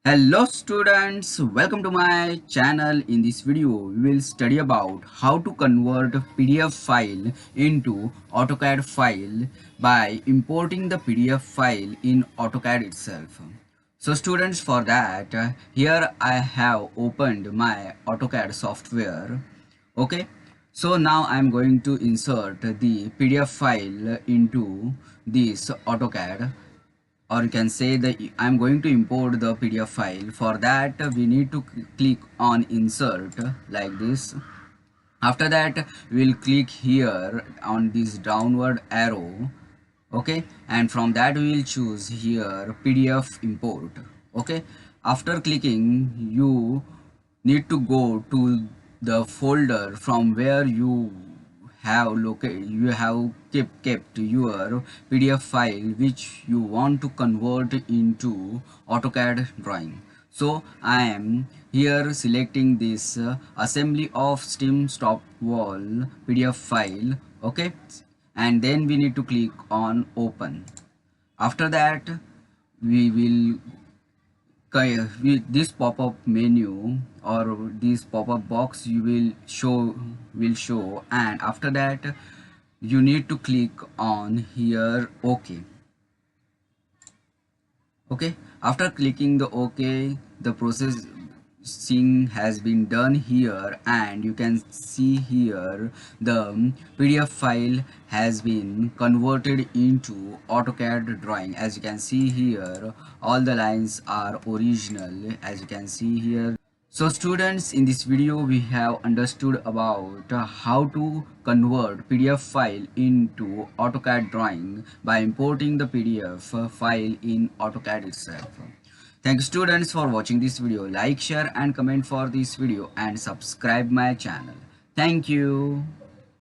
Hello students, welcome to my channel. In this video, we will study about how to convert PDF file into AutoCAD file by importing the PDF file in AutoCAD itself. So students, for that, here I have opened my AutoCAD software. Okay, so now I'm going to insert the PDF file into this AutoCAD, or you can say that I'm going to import the PDF file. For that we need to click on insert like this. After that we'll click here on this downward arrow. Okay, and from that we will choose here PDF import. Okay, after clicking you need to go to the folder from where you have kept your PDF file which you want to convert into AutoCAD drawing. So I am here selecting this assembly of steam stop wall PDF file. Okay, and then we need to click on open. After that we will with this pop-up menu or this pop-up box you will show, and after that you need to click on here okay. After clicking the OK, the processing has been done here, and you can see here the PDF file has been converted into AutoCAD drawing. As you can see here, all the lines are original, as you can see here. So students, in this video we have understood about how to convert PDF file into AutoCAD drawing by importing the PDF file in AutoCAD itself. Thank you students for watching this video. Like, share and comment for this video and subscribe my channel. Thank you.